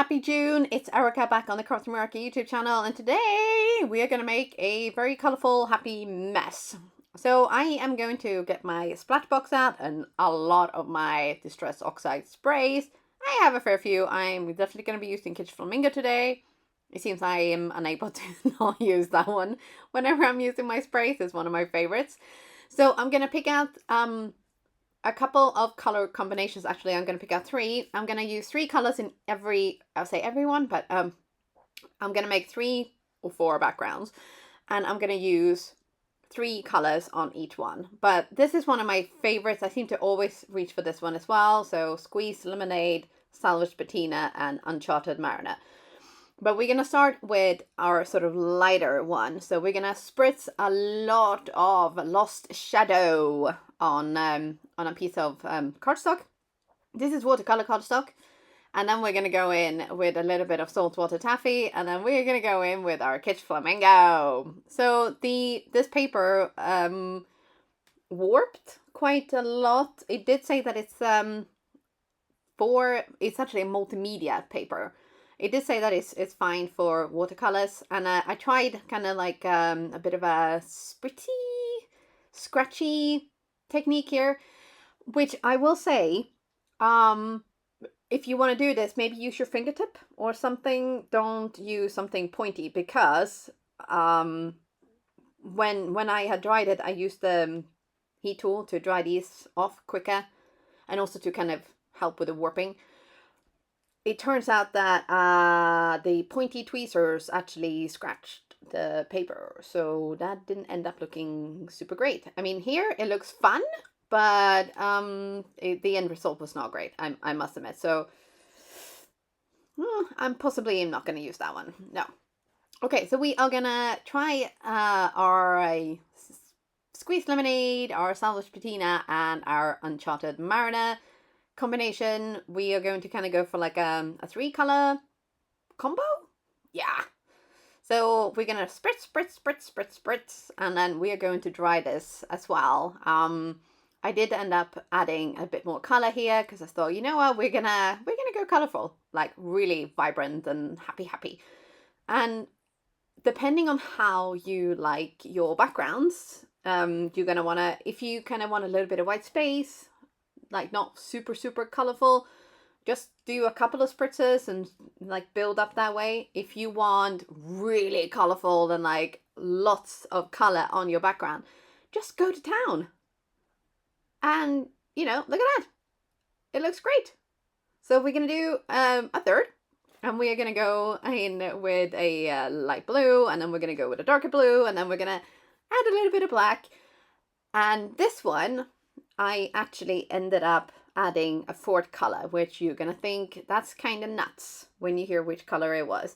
happy June. It's Erica back on the Crafty Meraki YouTube channel, and today we are going to make a very colourful, happy mess. So I am going to get my splash box out and a lot of my Distress Oxide Sprays. I have a fair few. I'm definitely going to be using Kitsch Flamingo today. It seems I am unable to not use that one whenever I'm using my sprays. It's one of my favorites. So I'm going to pick out a couple of color combinations. Actually, I'm going to pick out three. I'm going to use three colors in I'll say everyone, but I'm going to make 3 or 4 backgrounds, and I'm going to use 3 colors on each one. But this is one of my favorites. I seem to always reach for this one as well. So Squeeze Lemonade, Salvage Patina, and Uncharted Mariner. But we're going to start with our sort of lighter one. So we're going to spritz a lot of Lost Shadow on a piece of cardstock. This is watercolor cardstock. And then we're going to go in with a little bit of saltwater taffy. And then we're going to go in with our Kitsch Flamingo. So this paper warped quite a lot. It did say that it's actually a multimedia paper. It did say that it's fine for watercolors, and I tried kind of like a bit of a spritty, scratchy technique here, which I will say, if you want to do this, maybe use your fingertip or something. Don't use something pointy, because when I had dried it, I used the heat tool to dry these off quicker, and also to kind of help with the warping. It turns out that the pointy tweezers actually scratched the paper, so that didn't end up looking super great. I mean, here it looks fun, but the end result was not great, I must admit. So I'm possibly not going to use that one. No. Okay, so we are going to try our Squeeze Lemonade, our Salvage Patina, and our Uncharted Mariner combination. We are going to kind of go for like a 3-color combo. Yeah. So we're going to spritz, and then we are going to dry this as well. I did end up adding a bit more color here because I thought, you know what, we're gonna go colorful, like really vibrant and happy. And depending on how you like your backgrounds, you're gonna wanna, if you kind of want a little bit of white space, like not super colorful, just do a couple of spritzes and like build up that way. If you want really colorful and like lots of color on your background, just go to town. And you know, look at that, it looks great. So we're gonna do a third, and we are gonna go in with a light blue, and then we're gonna go with a darker blue, and then we're gonna add a little bit of black. And this one, I actually ended up adding a 4th color, which you're going to think that's kind of nuts when you hear which color it was.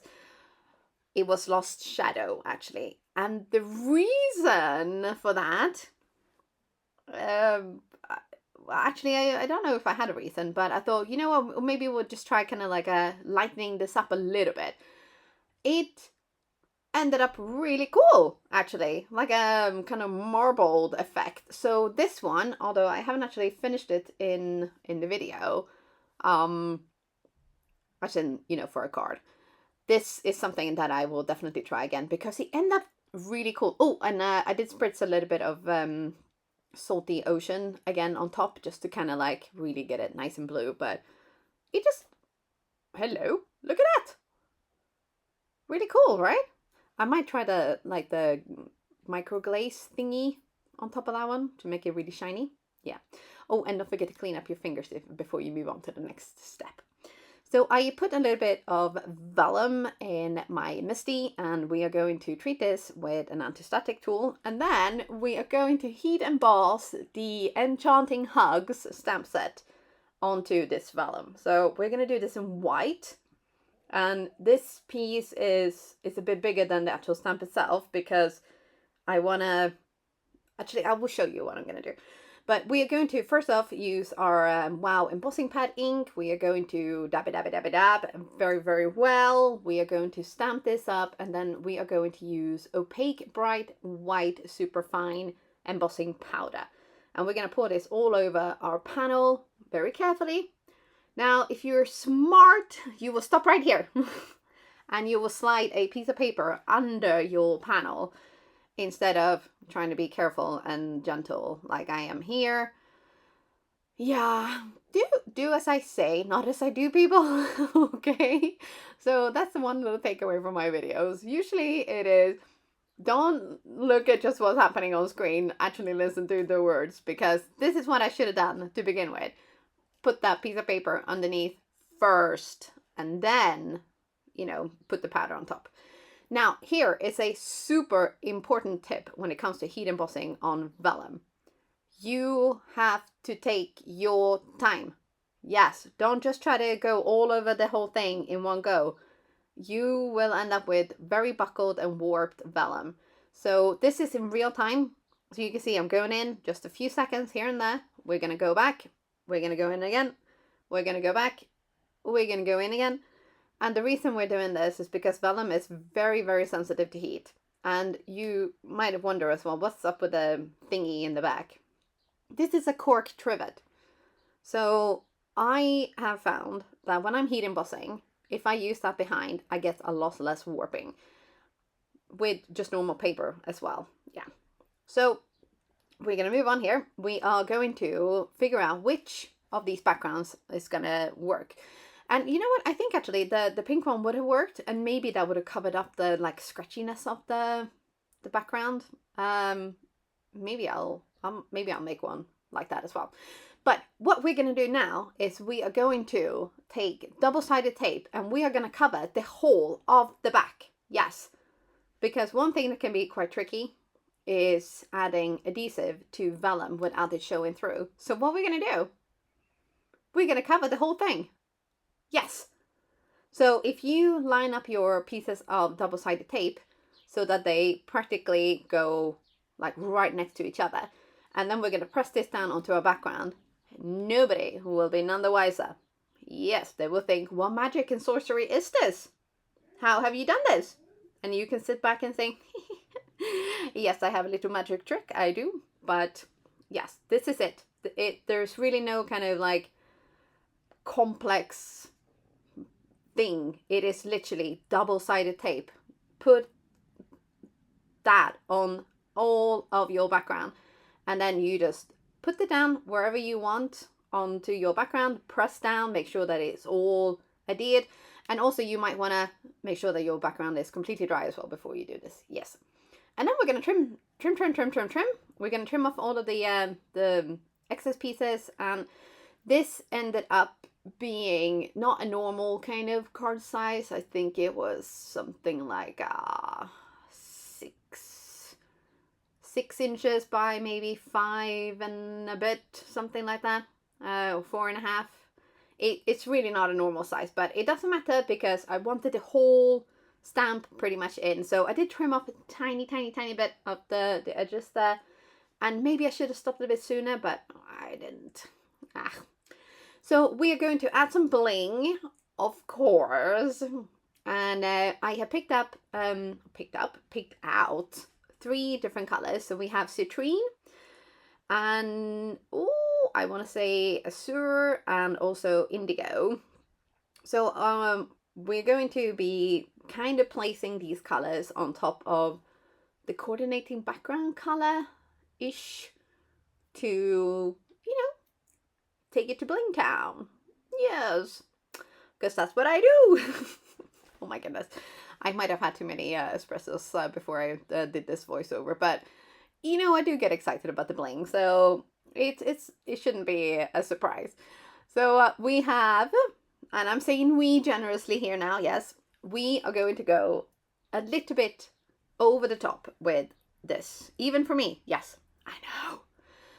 It was Lost Shadow, actually. And the reason for that, actually, I don't know if I had a reason, but I thought, you know what, maybe we'll just try kind of like lightening this up a little bit. It ended up really cool, actually, like a kind of marbled effect. So this one, although I haven't actually finished it in the video, as in, you know, for a card, this is something that I will definitely try again because it ended up really cool. Oh, and I did spritz a little bit of Salty Ocean again on top, just to kind of like really get it nice and blue. But it just, hello, look at that, really cool, right? I might try the micro glaze thingy on top of that one to make it really shiny. Yeah. Oh, and don't forget to clean up your fingers before you move on to the next step. So I put a little bit of vellum in my Misty, and we are going to treat this with an anti-static tool. And then we are going to heat emboss the Enchanting Hugs stamp set onto this vellum. So we're going to do this in white. And this piece is a bit bigger than the actual stamp itself, because I want to, actually I will show you what I'm going to do. But we are going to first off use our Wow embossing pad ink. We are going to dab very well. We are going to stamp this up, and then we are going to use Opaque Bright White Superfine embossing powder. And we're going to pour this all over our panel very carefully, Now, if you're smart, you will stop right here and you will slide a piece of paper under your panel instead of trying to be careful and gentle like I am here. Yeah, do as I say, not as I do, people. Okay, so that's the one little takeaway from my videos. Usually it is, don't look at just what's happening on screen, actually listen to the words, because this is what I should have done to begin with. Put that piece of paper underneath first, and then, you know, put the powder on top. Now, here is a super important tip when it comes to heat embossing on vellum. You have to take your time. Yes, don't just try to go all over the whole thing in one go. You will end up with very buckled and warped vellum. So this is in real time. So you can see I'm going in just a few seconds here and there. We're going to go back. We're going to go in again. We're going to go back. We're going to go in again. And the reason we're doing this is because vellum is very, very sensitive to heat. And you might have wondered as well, what's up with the thingy in the back? This is a cork trivet. So I have found that when I'm heat embossing, if I use that behind, I get a lot less warping with just normal paper as well. Yeah. So we're going to move on here. We are going to figure out which of these backgrounds is going to work. And you know what? I think actually the pink one would have worked, and maybe that would have covered up the like scratchiness of the background. Maybe I'll make one like that as well. But what we're going to do now is we are going to take double-sided tape and we are going to cover the whole of the back. Yes, because one thing that can be quite tricky is adding adhesive to vellum without it showing through. So what we're going to do, we're going to cover the whole thing. Yes. So if you line up your pieces of double-sided tape so that they practically go like right next to each other, and then we're going to press this down onto our background, nobody will be none the wiser. Yes, they will think, what magic and sorcery is this? How have you done this? And you can sit back and think, yes, I have a little magic trick, I do. But yes, this is it. There's really no kind of like complex thing. It is literally double-sided tape. Put that on all of your background, and then you just put it down wherever you want onto your background, press down, make sure that it's all adhered. And also you might want to make sure that your background is completely dry as well before you do this. Yes. And then we're going to trim. We're going to trim off all of the excess pieces. And this ended up being not a normal kind of card size. I think it was something like 6 inches by maybe 5 and a bit, something like that, or 4.5. It's really not a normal size, but it doesn't matter because I wanted the whole stamp pretty much in. So I did trim off a tiny bit of the edges there, and maybe I should have stopped a bit sooner, but I didn't. So we are going to add some bling, of course, and I have picked out 3 different colors. So we have citrine and I want to say Azure and also indigo. So we're going to be kind of placing these colors on top of the coordinating background color ish to, you know, take it to Bling Town. Yes, because that's what I do. Oh my goodness. I might have had too many espressos before I did this voiceover, but you know, I do get excited about the bling, so it shouldn't be a surprise. So we have, and I'm saying we generously here now, yes, we are going to go a little bit over the top with this, even for me. Yes, I know.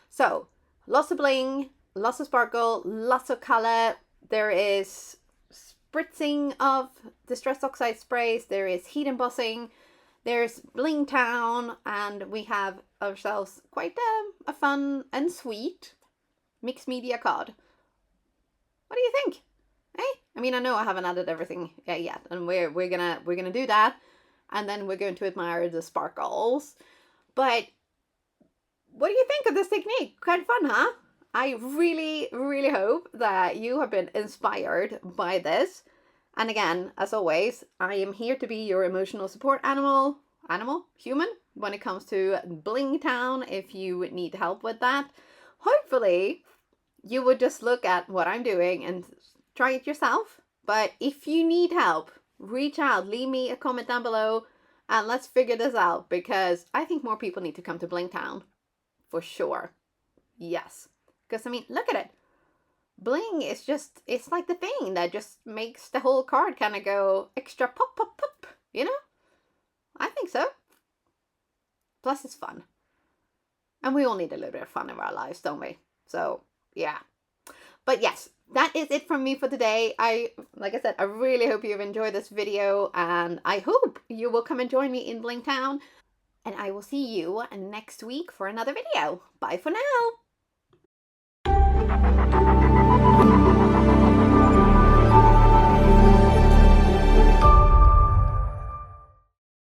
So lots of bling, lots of sparkle, lots of color. There is spritzing of Distress Oxide Sprays, there is heat embossing, there's Bling Town, and we have ourselves quite a fun and sweet mixed media card. What do you think? Hey, I mean, I know I haven't added everything yet, and we're gonna do that, and then we're going to admire the sparkles. But what do you think of this technique? Quite fun, huh? I really, really hope that you have been inspired by this. And again, as always, I am here to be your emotional support human, when it comes to Bling Town, if you need help with that. Hopefully, you would just look at what I'm doing and try it yourself. But if you need help, reach out, leave me a comment down below, and let's figure this out, because I think more people need to come to Bling Town. For sure. Yes. Because, I mean, look at it. Bling is just, it's like the thing that just makes the whole card kind of go extra pop, pop, pop. You know? I think so. Plus, it's fun. And we all need a little bit of fun in our lives, don't we? So, yeah. But yes, that is it from me for today. Like I said, I really hope you've enjoyed this video, and I hope you will come and join me in Bling Town. And I will see you next week for another video. Bye for now.